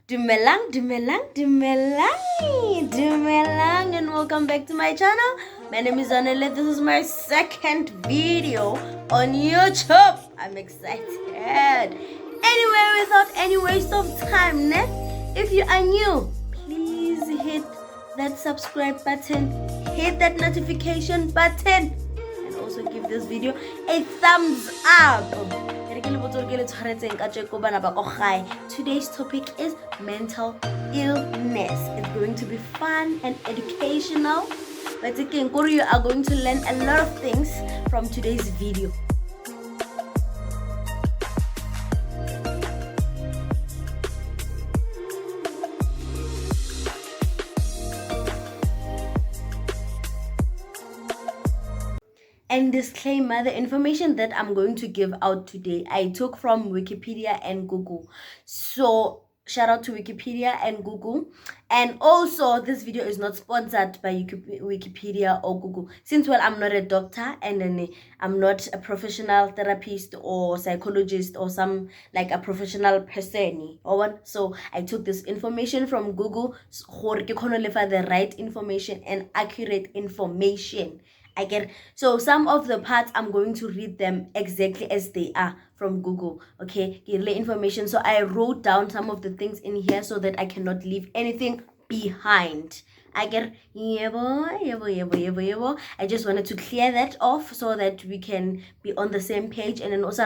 Dumelang, and welcome back to my channel. My name is Anele. This is my second video on YouTube. I'm excited. Anyway, without any waste of time, if you are new, please hit that subscribe button, hit that notification button, and also give this video a thumbs up. Today's topic is mental illness. It's going to be fun and educational. But again, you are going to learn a lot of things from today's video. And disclaimer, the information that I'm going to give out today, I took from Wikipedia and Google. So shout out to Wikipedia and Google. And also, this video is not sponsored by Wikipedia or Google. Since, well, I'm not a doctor and then I'm not a professional therapist or psychologist or some like a professional person. So I took this information from Google for the right information and accurate information. I get so some of the parts I'm going to read them exactly as they are from Google. Okay, information. So I wrote down some of the things in here so that I cannot leave anything behind. I get I just wanted to clear that off so that we can be on the same page. And then also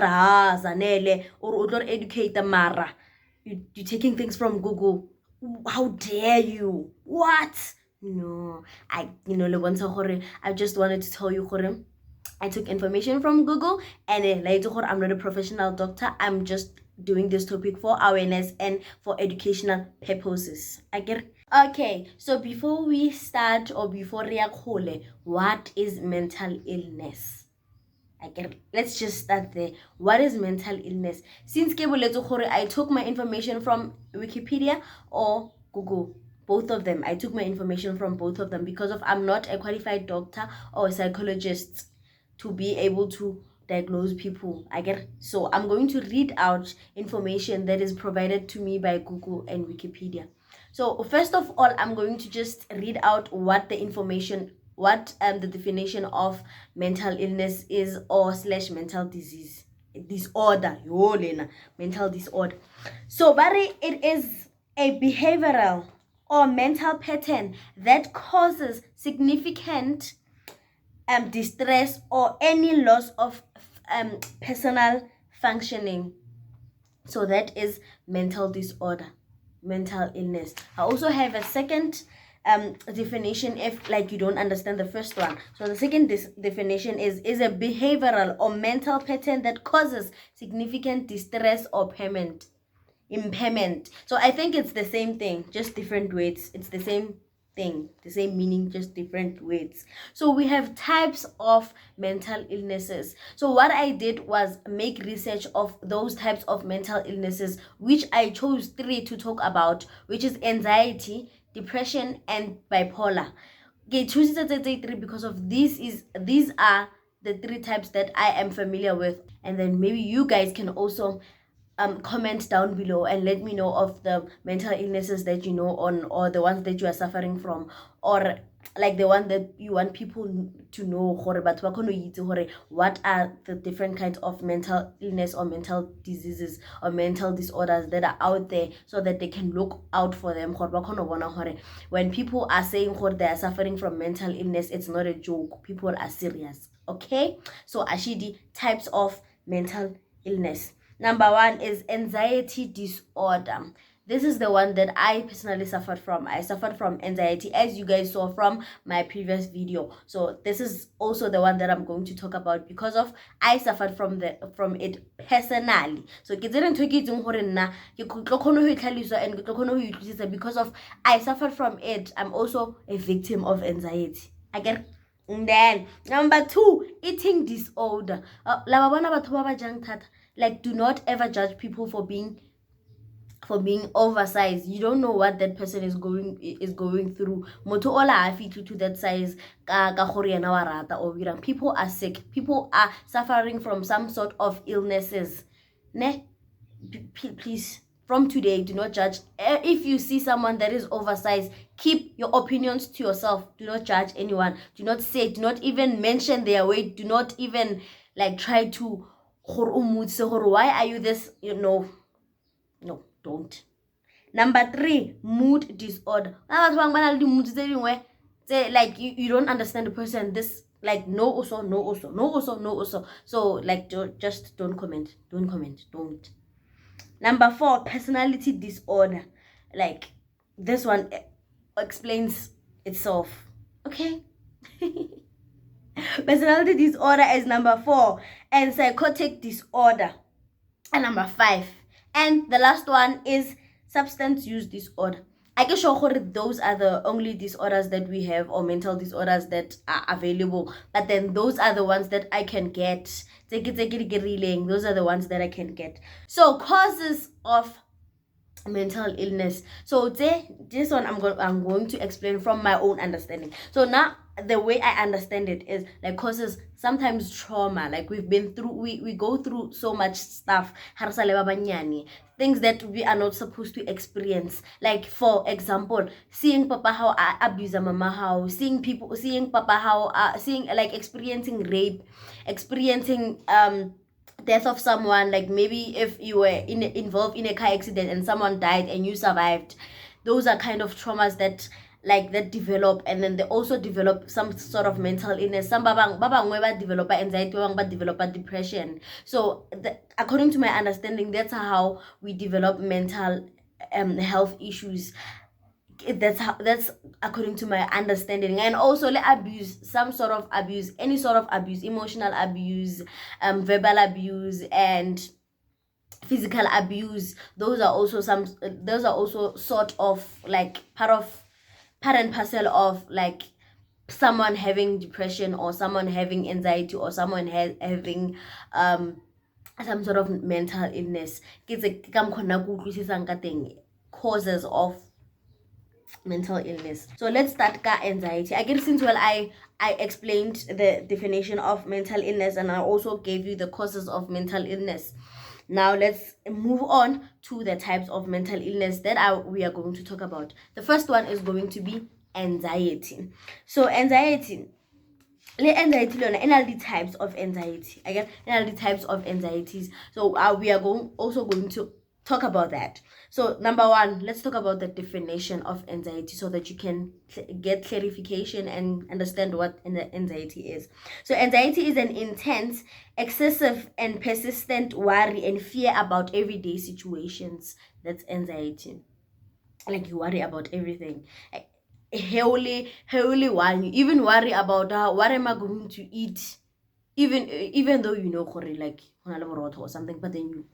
or educate the mara. You're taking things from Google. How dare you? What? No, I just wanted to tell you I took information from Google and later I'm not a professional doctor. I'm just doing this topic for awareness and for educational purposes. I get it? Okay, so before we start or before what is mental illness? Let's just start there. What is mental illness? Since I took my information from Wikipedia or Google. Both of them. I took my information from both of them because I'm not a qualified doctor or a psychologist to be able to diagnose people. So I'm going to read out information that is provided to me by Google and Wikipedia. So first of all, I'm going to just read out what the definition of mental illness is or / mental disease. Disorder. Mental disorder. So Barry, it is a behavioral or mental pattern that causes significant distress or any loss of personal functioning. So that is mental disorder, mental illness. I also have a second definition if like you don't understand the first one. So the second definition is a behavioral or mental pattern that causes significant distress or impairment. So I think it's the same thing, just different words. It's the same thing, the same meaning, just different words. So we have types of mental illnesses. So what I did was make research of those types of mental illnesses, which I chose 3 to talk about, which is anxiety, depression, and bipolar. Okay, choose the 3 because of these are the 3 types that I am familiar with. And then maybe you guys can also comment down below and let me know of the mental illnesses that you know on, or the ones that you are suffering from, or like the one that you want people to know what are the different kinds of mental illness or mental diseases or mental disorders that are out there, so that they can look out for them. When people are saying they are suffering from mental illness, it's not a joke. People are serious. Okay, so ashidi, types of mental illness. Number 1 is anxiety disorder. This is the one that I personally suffered from. I suffered from anxiety, as you guys saw from my previous video. So this is also the one that I'm going to talk about because of I suffered from it personally. So because of I suffered from it, I'm also a victim of anxiety. And then number 2, eating disorder. Like, do not ever judge people for being oversized. You don't know what that person is going through. Moto ola fit to that size or people are sick. People are suffering from some sort of illnesses. Please from today, do not judge. If you see someone that is oversized, keep your opinions to yourself. Do not judge anyone. Do not say, do not even mention their weight. Do not even like try to, why are you this? You know, no, don't. Number 3, mood disorder. Like you don't understand the person. This like no also, no also, no also, no also. So like just don't comment. Don't comment. Don't. Number 4, personality disorder. Like this one explains itself. Okay. Personality disorder is number 4, and psychotic disorder and number 5. And the last one is substance use disorder. I can show those are the only disorders that we have, or mental disorders that are available. But then those are the ones that I can get. Those are the ones that I can get. So causes of mental illness. So this one I'm going to explain from my own understanding. So now the way I understand it is like causes sometimes trauma. Like we've been through, we go through so much stuff, things that we are not supposed to experience. Like for example, seeing papa how abuse mama, how seeing papa how seeing like experiencing rape, experiencing death of someone. Like maybe if you were involved in a car accident and someone died and you survived, those are kind of traumas that develop, and then they also develop some sort of mental illness. Some babang develop anxiety, babang develop depression. So according to my understanding, that's how we develop mental health issues. That's according to my understanding. And also like abuse, some sort of abuse, any sort of abuse, emotional abuse, verbal abuse, and physical abuse. Those are also sort of like part and parcel of like someone having depression, or someone having anxiety, or someone having some sort of mental illness. Causes of mental illness. So let's start ka anxiety. I guess since I explained the definition of mental illness, and I also gave you the causes of mental illness. Now let's move on to the types of mental illness that we are going to talk about. The first one is going to be anxiety. So anxiety, the types of anxiety. Again, the types of anxieties. So we are also going to talk about that. So number 1, let's talk about the definition of anxiety so that you can get clarification and understand what anxiety is. So anxiety is an intense, excessive, and persistent worry and fear about everyday situations. That's anxiety. Like you worry about everything. Heavily worry. You even worry about what am I going to eat, even though you know like or something, but then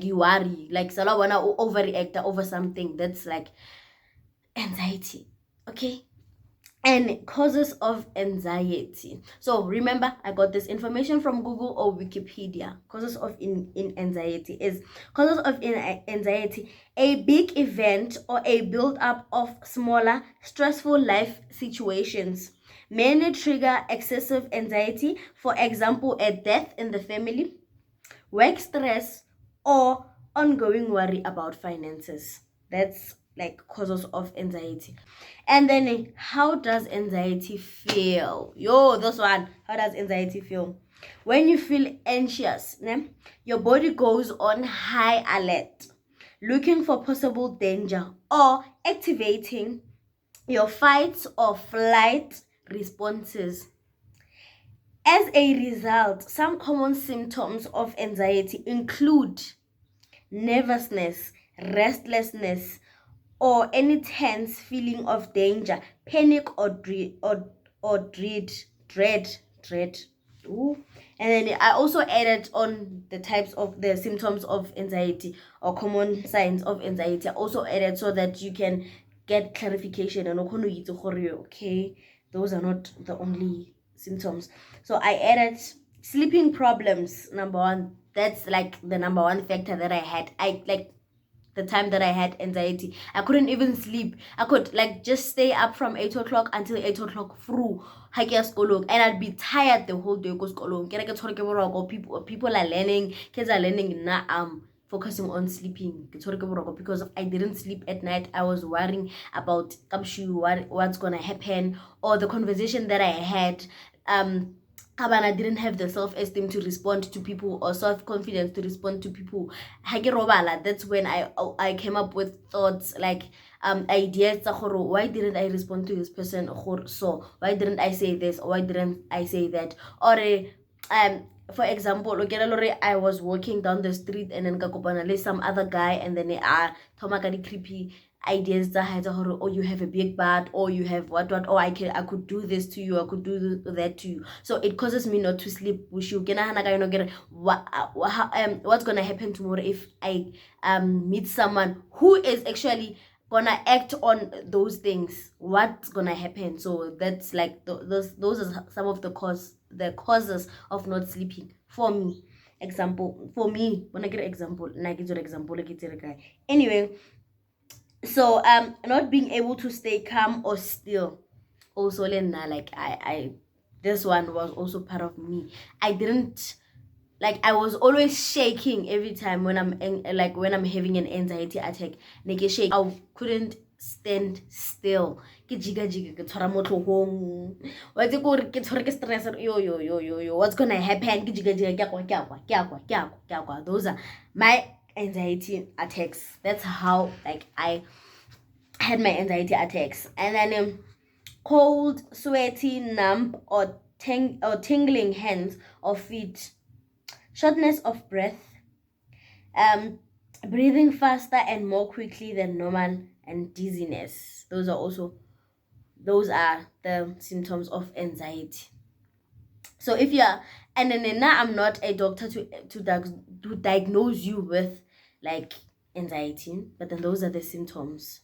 you worry, like sala wanna overreact over something. That's like anxiety. Okay. And causes of anxiety. So remember, I got this information from Google or Wikipedia. Causes of anxiety is causes of anxiety, a big event or a build-up of smaller stressful life situations. Many trigger excessive anxiety, for example, a death in the family, work stress, or ongoing worry about finances. That's like causes of anxiety. And then how does anxiety feel? This one. How does anxiety feel? When you feel anxious, your body goes on high alert, looking for possible danger or activating your fight or flight responses. As a result, some common symptoms of anxiety include nervousness, restlessness, or any tense feeling of danger, panic, or dread. Ooh. And then I also added on the types of the symptoms of anxiety or common signs of anxiety. I also added so that you can get clarification and okay, those are not the only symptoms. So I added sleeping problems, number 1. That's like the number 1 factor that I had. The time that I had anxiety, I couldn't even sleep. I could like just stay up from 8 o'clock until 8 o'clock through and I'd be tired the whole day because people are learning, kids are learning. Now focusing on sleeping because I didn't sleep at night. I was worrying about what's gonna happen, or the conversation that I had. I didn't have the self-esteem to respond to people, or self-confidence to respond to people. That's when I came up with thoughts like ideas. Why didn't I respond to this person? So why didn't I say this? Or why didn't I say that? Or for example, I was walking down the street and then kakopana some other guy, and then thoma ka di creepy ideas oh, you have a big butt, or you have what, oh, I could do this to you, I could do that to you. So it causes me not to sleep. What's gonna happen tomorrow if I meet someone who is actually gonna act on those things? What's gonna happen? So that's like those are some of the causes of not sleeping for me. Example, for me, when I get an example, anyway. So not being able to stay calm or still, also Lena, like I this one was also part of me. I didn't, like, I was always shaking every time when when I'm having an anxiety attack. Shake, I couldn't stand still. What's gonna happen? Those are my anxiety attacks. That's how, like, I had my anxiety attacks. And then cold, sweaty, numb, or tingling hands or feet, shortness of breath, breathing faster and more quickly than normal, and dizziness. Those are the symptoms of anxiety. So if you're, and then now I'm not a doctor to diagnose you with like anxiety, but then those are the symptoms,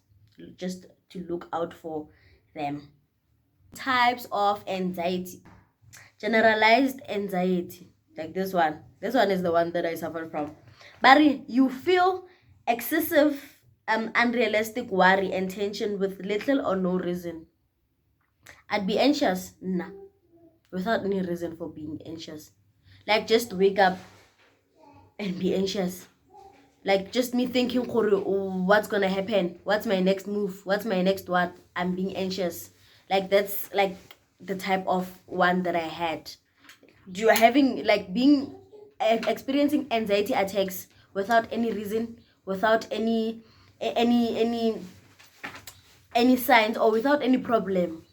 just to look out for them. Types of anxiety. Generalized anxiety, like this one is the one that I suffer from. But you feel excessive unrealistic worry and tension with little or no reason. I'd be anxious, nah, without any reason for being anxious. Like, just wake up and be anxious. Like, just me thinking, what's gonna happen? What's my next move? What's my next what? I'm being anxious. Like, that's like the type of one that I had. You're having, like, experiencing anxiety attacks without any reason, without any signs, or without any problem.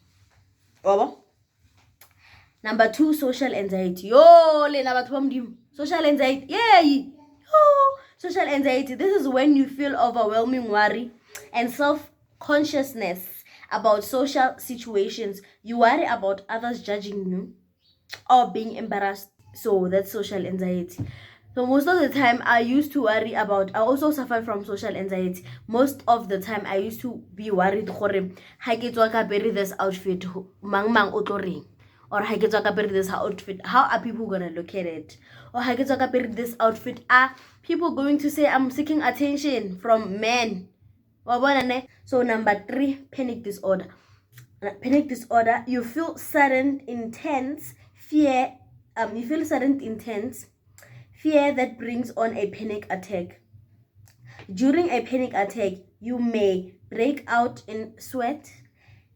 Number 2, social anxiety. Social anxiety. Yay! Social anxiety. This is when you feel overwhelming worry and self-consciousness about social situations. You worry about others judging you or being embarrassed. So that's social anxiety. So most of the time I also suffer from social anxiety. Most of the time I used to be worried gore ha ke tswa ka bury this outfit, mang o tlo reng, or ha ke tswa ka bury this outfit, how are people gonna look at it, or ha ke tswa ka bury this outfit, are people going to say I'm seeking attention from men? So number 3, panic disorder. Panic disorder, you feel sudden intense fear that brings on a panic attack. During a panic attack, you may break out in sweat,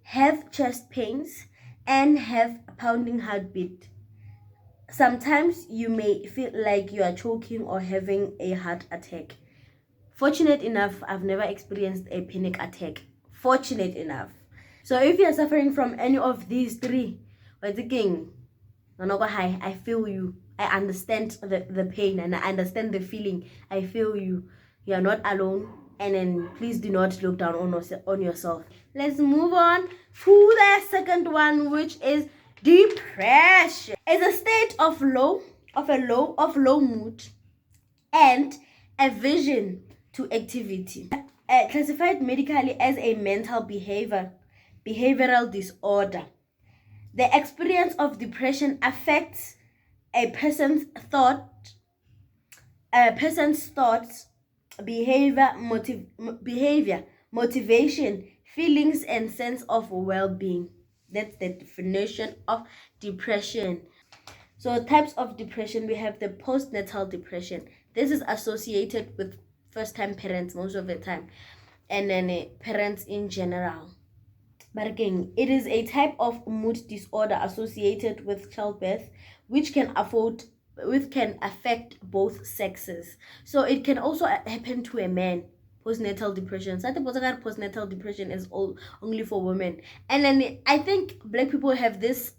have chest pains, and have a pounding heartbeat. Sometimes you may feel like you are choking or having a heart attack. Fortunate enough, I've never experienced a panic attack. Fortunate enough. So if you're suffering from any of these 3, we're thinking, I feel you. I understand the pain, and I understand the feeling. I feel you. You are not alone. And then please do not look down on yourself. Let's move on to the second one, which is depression. It's a state of low mood and aversion to activity. Classified medically as a mental behavioral disorder. The experience of depression affects a person's thoughts, behavior, motivation, feelings, and sense of well-being. That's the definition of depression. So types of depression, we have the postnatal depression. This is associated with first-time parents most of the time, and then parents in general. But again, it is a type of mood disorder associated with childbirth, which can affect both sexes. So it can also happen to a man. Postnatal depression. So I think postnatal depression is only for women. And then I think Black people have this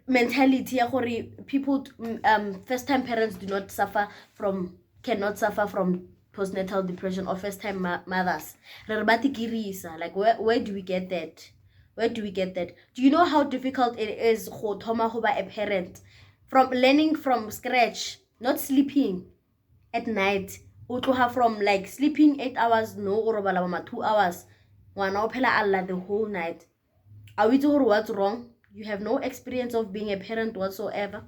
mentality people first time parents cannot suffer from postnatal depression, or first time mothers. Like where do we get that? Do you know how difficult it is go thoma go ba a parent, from learning from scratch, not sleeping at night, from like sleeping 8 hours, no o robala mama 2 hours, ngwana o phela alla the whole night. Are we told what's wrong? You have no experience of being a parent whatsoever.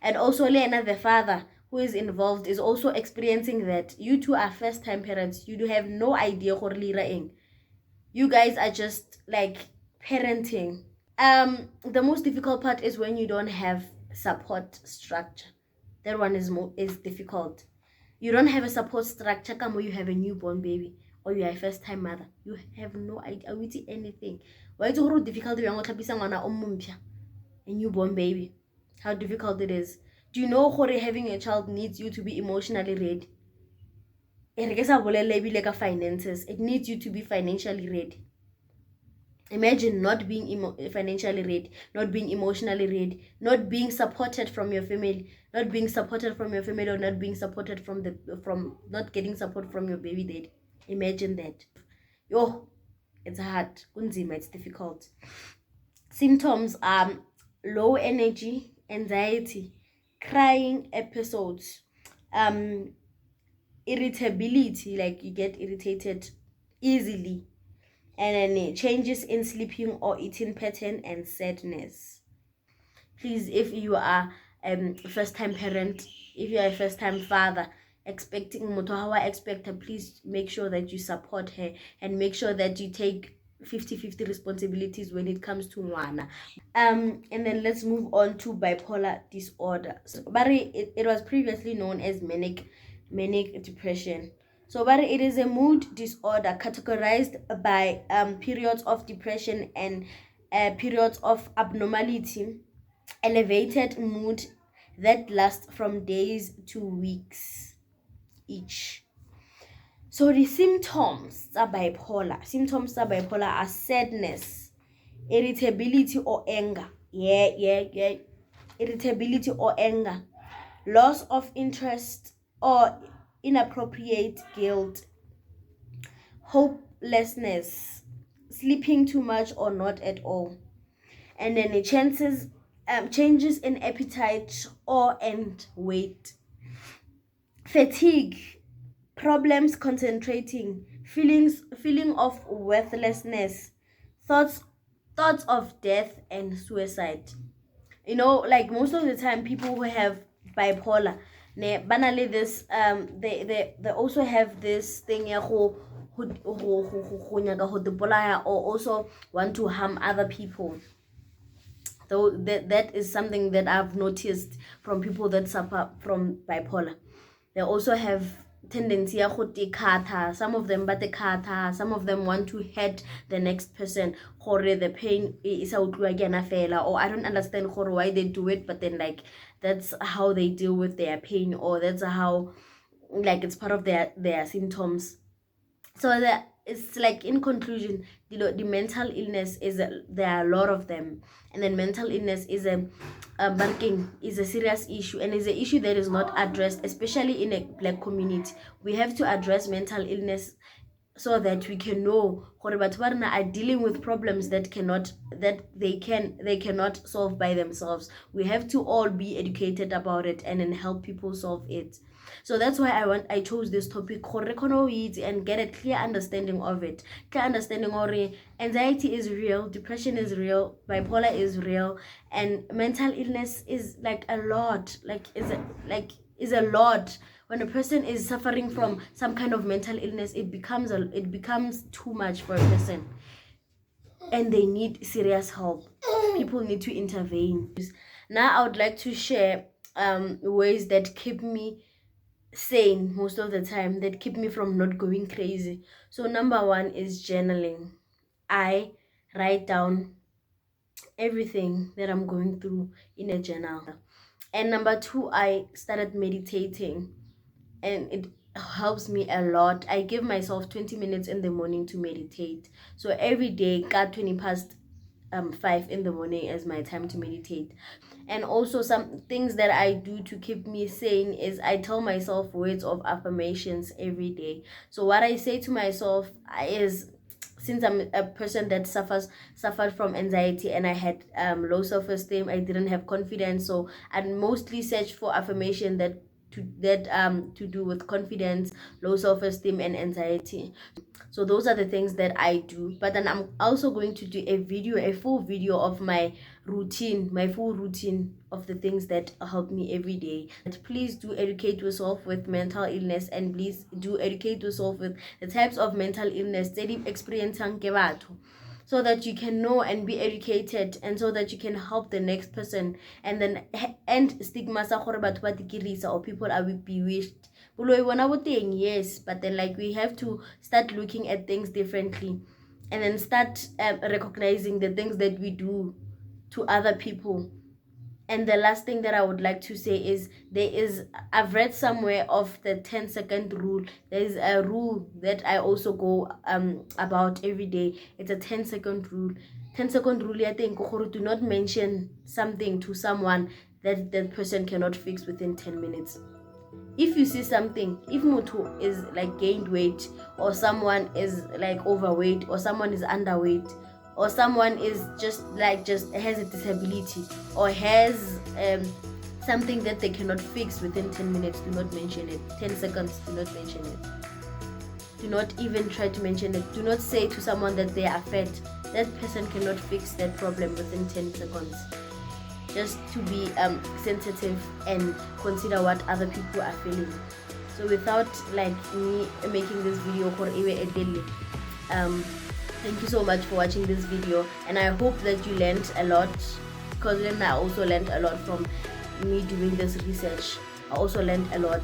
And also Lena, the father who is involved, is also experiencing that. You two are first time parents. You do have no idea what you guys are just like parenting. The most difficult part is when you don't have support structure. That one is difficult. You don't have a support structure. Come when you have a newborn baby, or you are a first time mother, you have no idea with anything. Why is it difficult to a newborn baby? How difficult it is. Do you know how having a child needs you to be emotionally ready? Finances, it needs you to be financially ready. Imagine not being financially ready, not being emotionally ready, not being supported from your family, or not being supported from not getting support from your baby dad. Imagine that. Yo, it's hard. It's difficult. Symptoms are low energy, anxiety, crying episodes, irritability, like you get irritated easily, and then changes in sleeping or eating pattern, and sadness. Please, if you are first time parent, if you are a first time father expecting motohawa expector, please make sure that you support her and make sure that you take 50-50 responsibilities when it comes to Mwana. And then let's move on to bipolar disorder. So, but it was previously known as manic depression. So, but it is a mood disorder categorized by periods of depression and periods of abnormality, elevated mood that lasts from days to weeks each. So the symptoms of bipolar are sadness, irritability or anger. Irritability or anger, loss of interest or inappropriate guilt, hopelessness, sleeping too much or not at all, and then the changes in appetite and weight, fatigue, problems concentrating, feeling of worthlessness, thoughts of death and suicide. You know, like most of the time people who have bipolar, banally this they also have this thing or also want to harm other people. So that is something that I've noticed from people that suffer from bipolar. They also have tendency some of them some of them want to hurt the next person, or the pain is out again, or I don't understand why they do it, but then like that's how they deal with their pain, or that's how like it's part of their symptoms. So that it's like, in conclusion, the mental illness there are a lot of them, and then mental illness is a serious issue, and is an issue that is not addressed, especially in a Black community. We have to address mental illness so that we can know batho ba rena are dealing with problems that they cannot solve by themselves. We have to all be educated about it and then help people solve it. So that's why I chose this topic, and get a clear understanding of it. Clear understanding of anxiety is real, depression is real, bipolar is real, and mental illness is like a lot. Is a lot. When a person is suffering from some kind of mental illness, it becomes too much for a person, and they need serious help. People need to intervene. Now I would like to share ways that keep me sane most of the time, that keep me from not going crazy. So number one is journaling. I write down everything that I'm going through in a journal. And number two, I started meditating, and it helps me a lot. I give myself 20 minutes in the morning to meditate. So every day, got 20 past 5 in the morning as my time to meditate. And also some things that I do to keep me sane is I tell myself words of affirmations every day. So what I say to myself is, since I'm a person that suffered from anxiety, and I had low self-esteem, I didn't have confidence, so I mostly search for affirmation that to do with confidence, low self-esteem, and anxiety. So those are the things that I do. But then I'm also going to do a full video of my full routine of the things that help me every day. And please do educate yourself with mental illness, and please do educate yourself with the types of mental illness that you experience, so that you can know and be educated, and so that you can help the next person, and then end stigma sa gore batho ba tikirisa or people are bewitched. Yes, but then like we have to start looking at things differently, and then start recognizing the things that we do to other people. And the last thing that I would like to say is, I've read somewhere of the 10-second rule. There's a rule that I also go about every day. It's a 10-second rule. 10-second rule, I think, do not mention something to someone that that person cannot fix within 10 minutes. If you see something, if Mutu is like gained weight, or someone is like overweight, or someone is underweight, or someone is just has a disability, or has something that they cannot fix within 10 minutes, do not mention it. 10 seconds, do not mention it. Do not even try to mention it. Do not say to someone that they are fat. That person cannot fix that problem within 10 seconds. Just to be sensitive and consider what other people are feeling. So without like me making this video for a daily, thank you so much for watching this video, and I hope that you learned a lot, because then I also learned a lot from me doing this research. I also learned a lot,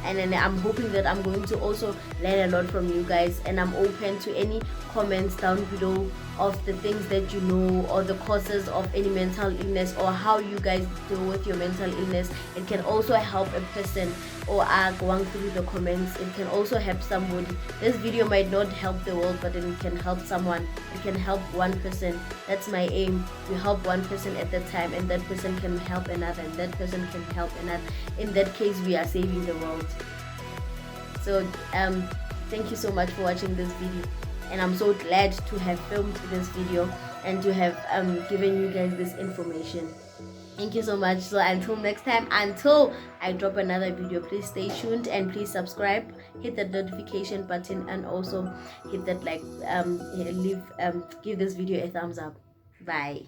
and then I'm hoping that I'm going to also learn a lot from you guys, and I'm open to any comments down below of the things that you know, or the causes of any mental illness, or how you guys deal with your mental illness. It can also help a person, or going through the comments, it can also help somebody. This video might not help the world, but it can help someone. It can help one person. That's my aim, to help one person at that time, and that person can help another, and that person can help another. In that case, we are saving the world. So thank you so much for watching this video, and I'm so glad to have filmed this video and to have given you guys this information. Thank you so much. So until next time, until I drop another video, please stay tuned, and please subscribe, hit that notification button, and also hit that give this video a thumbs up. Bye.